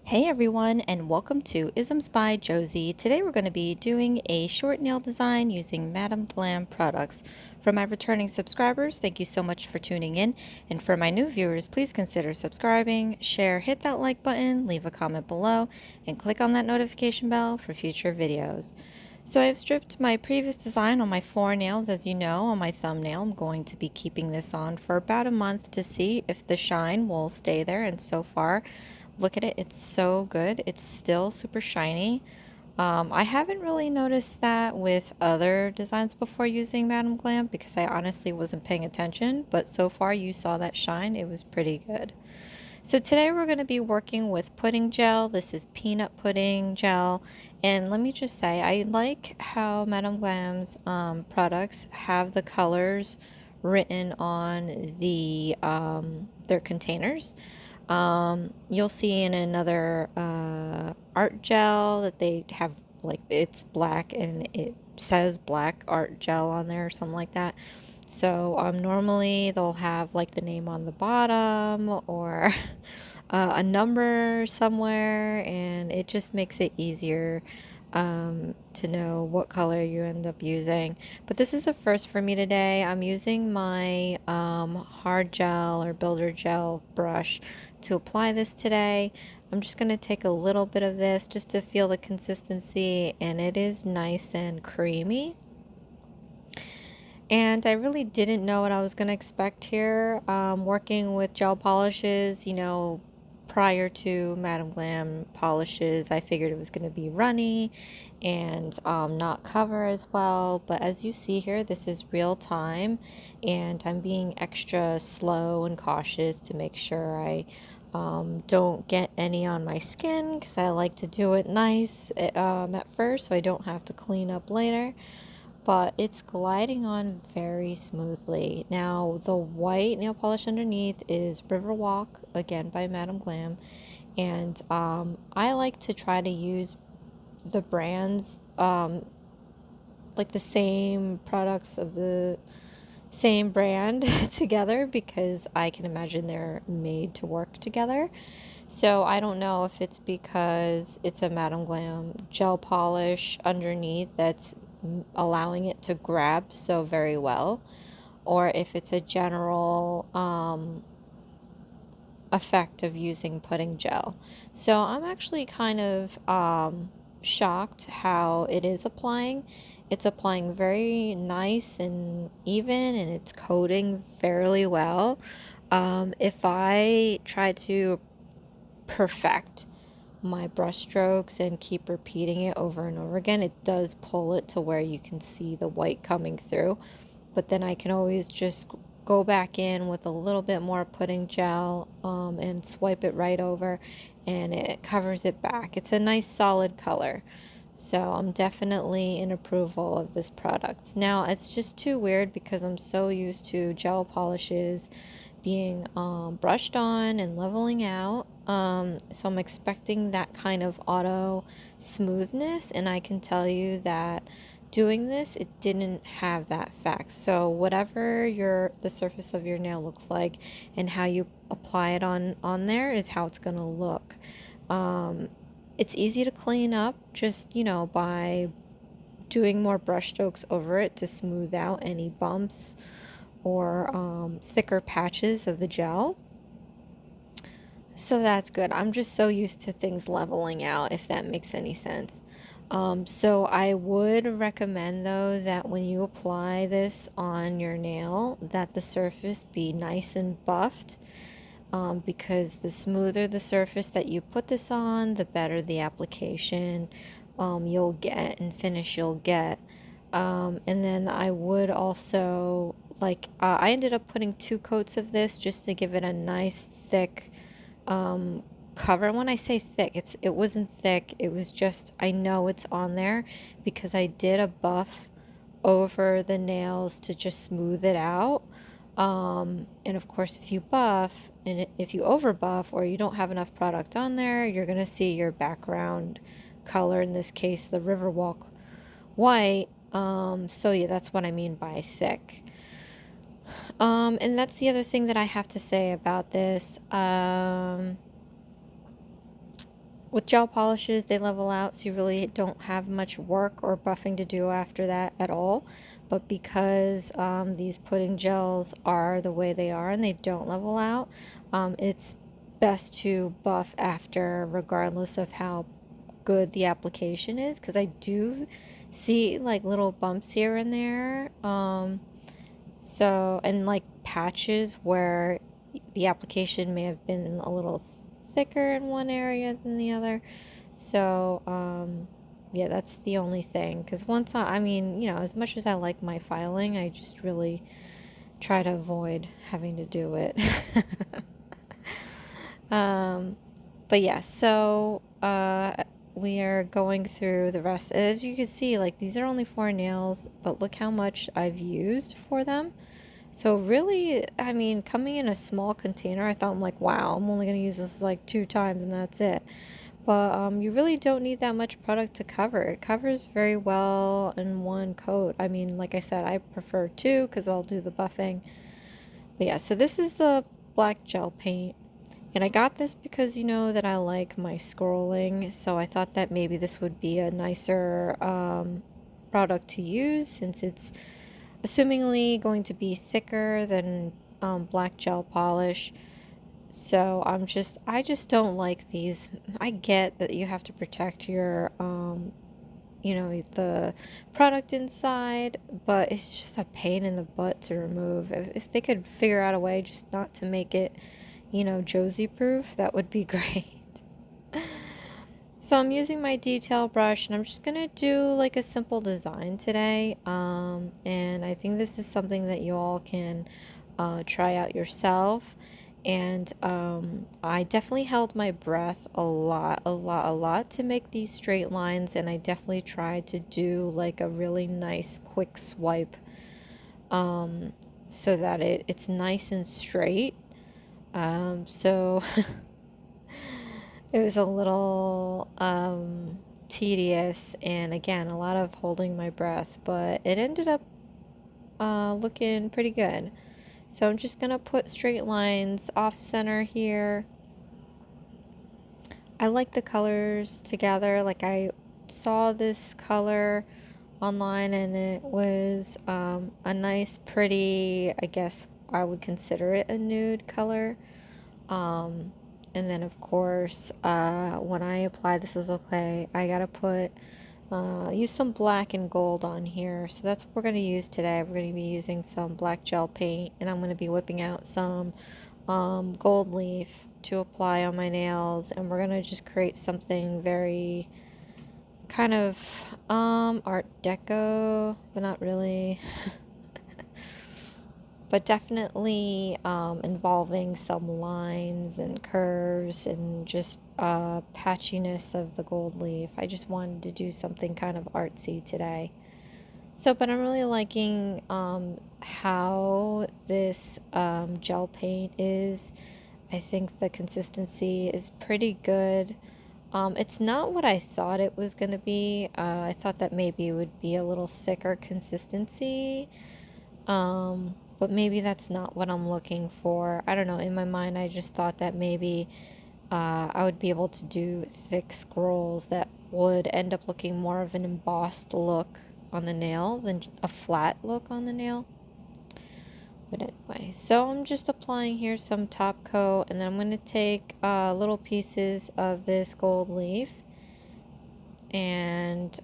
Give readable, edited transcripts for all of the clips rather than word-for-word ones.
Hey everyone, and welcome to Isms by Josie. Today we're going to be doing a short nail design using Madam Glam products. For my returning subscribers, thank you so much for tuning in. And for my new viewers, please consider subscribing, share, hit that like button, leave a comment below, and click on that notification bell for future videos. So I've stripped my previous design on my 4 nails. As you know, on my thumbnail, I'm going to be keeping this on for about a month to see if the shine will stay there, and so far, look at it, it's so good. It's still super shiny. I haven't really noticed that with other designs before using Madam Glam because I honestly wasn't paying attention, but so far you saw that shine. It was pretty good. So today we're going to be working with pudding gel. This is peanut pudding gel. And let me just say, I like how Madam Glam's products have the colors written on their containers. You'll see in another art gel that they have, like, it's black and it says black art gel on there or something like that. So normally they'll have like the name on the bottom or a number somewhere, and it just makes it easier to know what color you end up using. But this is a first for me today. I'm using my hard gel or builder gel brush to apply this today. I'm just going to take a little bit of this just to feel the consistency, and it is nice and creamy. And I really didn't know what I was going to expect here. Working with gel polishes, prior to Madam Glam polishes, I figured it was going to be runny and not cover as well. But as you see here, this is real time, and I'm being extra slow and cautious to make sure I don't get any on my skin, because I like to do it nice at first so I don't have to clean up later. But it's gliding on very smoothly. Now, the white nail polish underneath is Riverwalk, again by Madam Glam, and I like to try to use the brands, like the same products of the same brand together, because I can imagine they're made to work together. So I don't know if it's because it's a Madam Glam gel polish underneath that's allowing it to grab so very well, or if it's a general effect of using pudding gel. So I'm actually kind of shocked how it is applying. It's applying very nice and even, and it's coating fairly well. If I try to perfect my brush strokes and keep repeating it over and over again, it does pull it to where you can see the white coming through. But then I can always just go back in with a little bit more pudding gel and swipe it right over, and it covers it back. It's a nice solid color. So I'm definitely in approval of this product. Now, it's just too weird because I'm so used to gel polishes being brushed on and leveling out. So I'm expecting that kind of auto smoothness, and I can tell you that doing this, it didn't have that fact. So whatever the surface of your nail looks like and how you apply it on there is how it's going to look. It's easy to clean up just, by doing more brush strokes over it to smooth out any bumps or thicker patches of the gel. So that's good. I'm just so used to things leveling out, if that makes any sense. So I would recommend, though, that when you apply this on your nail, that the surface be nice and buffed, because the smoother the surface that you put this on, the better the application you'll get and finish you'll get. And then I would also, I ended up putting 2 coats of this just to give it a nice thick cover. When I say thick, it wasn't thick, it was just, I know it's on there because I did a buff over the nails to just smooth it out. And of course, if you buff and if you over buff or you don't have enough product on there, you're gonna see your background color, in this case the Riverwalk white. So yeah, that's what I mean by thick. And that's the other thing that I have to say about this. with gel polishes, they level out, so you really don't have much work or buffing to do after that at all. But because these pudding gels are the way they are and they don't level out, it's best to buff after regardless of how good the application is, because I do see like little bumps here and there. So, and like patches where the application may have been a little thicker in one area than the other. So, yeah, that's the only thing. Because once I mean, you know, as much as I like my filing, I just really try to avoid having to do it. But yeah, so, we are going through the rest. As you can see, like these are only 4 nails, but look how much I've used for them. So really, I mean, coming in a small container, I thought, I'm like, wow, I'm only going to use this like 2 times and that's it. But you really don't need that much product to cover. It covers very well in one coat. I mean, like I said, I prefer 2 because I'll do the buffing. But yeah, so this is the black gel paint. And I got this because you know that I like my scrolling, so I thought that maybe this would be a nicer product to use, since it's assumingly going to be thicker than black gel polish. So I just don't like these. I get that you have to protect your you know, the product inside, but it's just a pain in the butt to remove. If they could figure out a way just not to make it, you know, Josie proof, that would be great. So I'm using my detail brush and I'm just gonna do like a simple design today. And I think this is something that you all can try out yourself. And I definitely held my breath a lot to make these straight lines, and I definitely tried to do like a really nice quick swipe so that it's nice and straight. So it was a little tedious, and again, a lot of holding my breath, but it ended up looking pretty good. So I'm just going to put straight lines off center here. I like the colors together. Like I saw this color online and it was a nice, pretty, I guess I would consider it a nude color. And then of course, when I apply this as a clay, I gotta put use some black and gold on here. So that's what we're going to use today. We're going to be using some black gel paint, and I'm going to be whipping out some gold leaf to apply on my nails, and we're going to just create something very kind of art deco, but not really. But definitely involving some lines and curves and just patchiness of the gold leaf. I just wanted to do something kind of artsy today. So, but I'm really liking how this gel paint is. I think the consistency is pretty good. It's not what I thought it was going to be. I thought that maybe it would be a little thicker consistency. But maybe that's not what I'm looking for. I don't know. In my mind, I just thought that maybe I would be able to do thick scrolls that would end up looking more of an embossed look on the nail than a flat look on the nail. But anyway, so I'm just applying here some top coat, and then I'm going to take little pieces of this gold leaf, and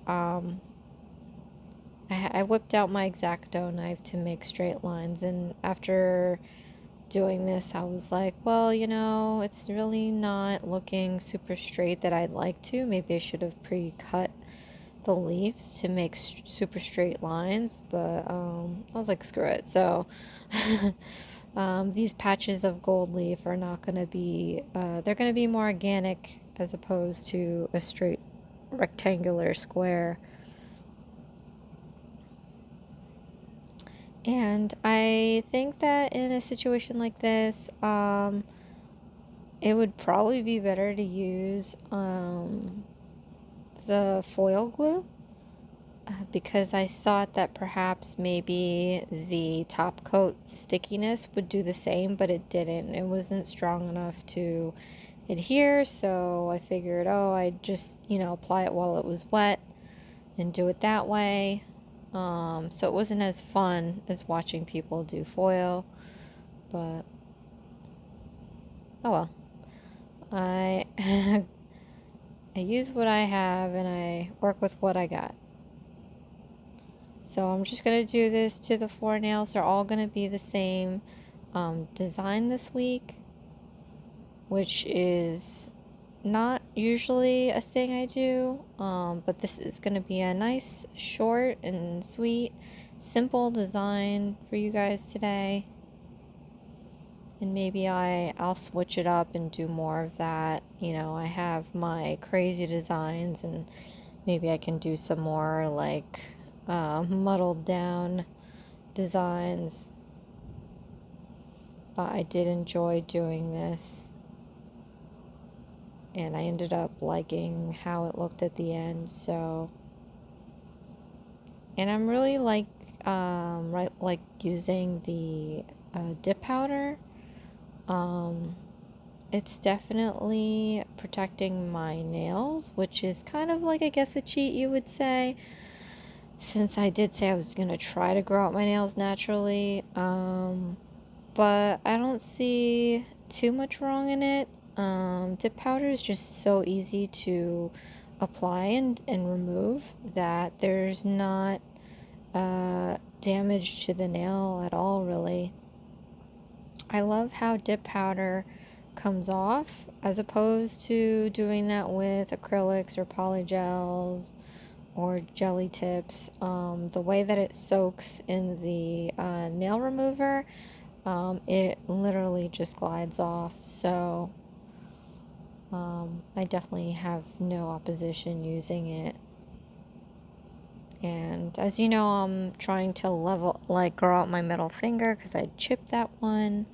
I whipped out my X-Acto knife to make straight lines, and after doing this, I was like, well, you know, it's really not looking super straight that I'd like to. Maybe I should have pre-cut the leaves to make super straight lines, but I was like, screw it. So these patches of gold leaf are not going to be, they're going to be more organic as opposed to a straight rectangular square. And I think that in a situation like this, it would probably be better to use the foil glue, because I thought that perhaps maybe the top coat stickiness would do the same, but it didn't. It wasn't strong enough to adhere, so I figured, oh, I'd just, apply it while it was wet and do it that way. So it wasn't as fun as watching people do foil, but oh well. I I use what I have and I work with what I got. So I'm just going to do this to the 4 nails. They're all going to be the same design this week, which is not usually a thing I do, but this is going to be a nice, short and sweet, simple design for you guys today. And maybe I'll switch it up and do more of that. I have my crazy designs, and maybe I can do some more like muddled down designs. But I did enjoy doing this, and I ended up liking how it looked at the end. So, and I'm really like using the dip powder. It's definitely protecting my nails, which is kind of like, I guess, a cheat, you would say, since I did say I was going to try to grow out my nails naturally. But I don't see too much wrong in it. Dip powder is just so easy to apply and remove that there's not damage to the nail at all, really. I love how dip powder comes off as opposed to doing that with acrylics or polygels or jelly tips. The way that it soaks in the nail remover, it literally just glides off. So I definitely have no opposition using it. And as you know, I'm trying to grow out my middle finger because I chipped that one.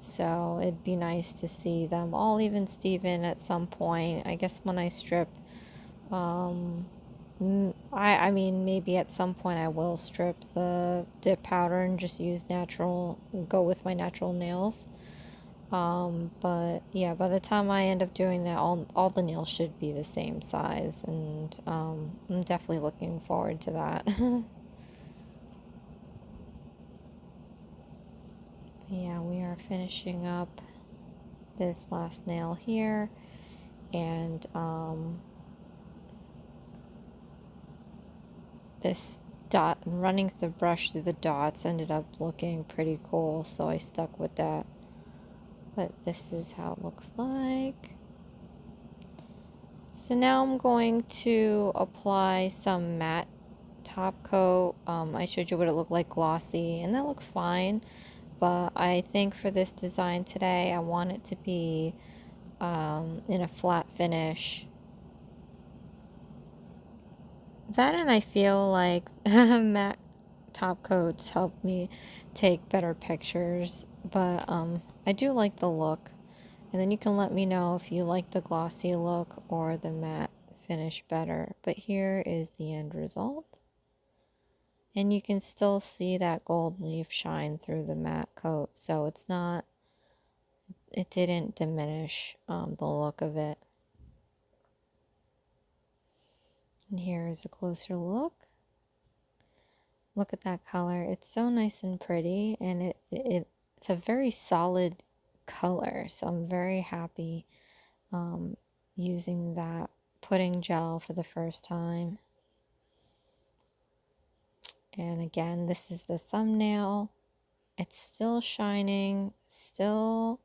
So it'd be nice to see them all even Steven at some point. I guess when I strip, I mean, maybe at some point I will strip the dip powder and just use go with my natural nails. But yeah, by the time I end up doing that, all the nails should be the same size, and I'm definitely looking forward to that. Yeah, we are finishing up this last nail here, and this dot, running the brush through the dots, ended up looking pretty cool, so I stuck with that. But this is how it looks like. So now I'm going to apply some matte top coat. I showed you what it looked like glossy, and that looks fine. But I think for this design today, I want it to be in a flat finish. That, and I feel like matte top coats help me take better pictures. But I do like the look. And then you can let me know if you like the glossy look or the matte finish better. But here is the end result. And you can still see that gold leaf shine through the matte coat. So it didn't diminish the look of it. And here is a closer look. Look at that color. It's so nice and pretty, and it's a very solid color. So I'm very happy using that pudding gel for the first time. And again, this is the thumbnail. It's still shining, still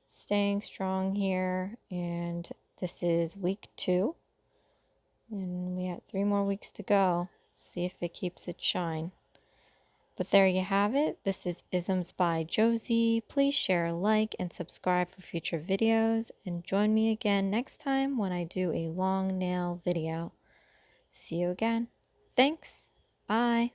staying strong here. And this is week 2. And we have 3 more weeks to go. See if it keeps its shine. But there you have it. This is Isms by Josie. Please share, like, and subscribe for future videos. And join me again next time when I do a long nail video. See you again. Thanks. Bye.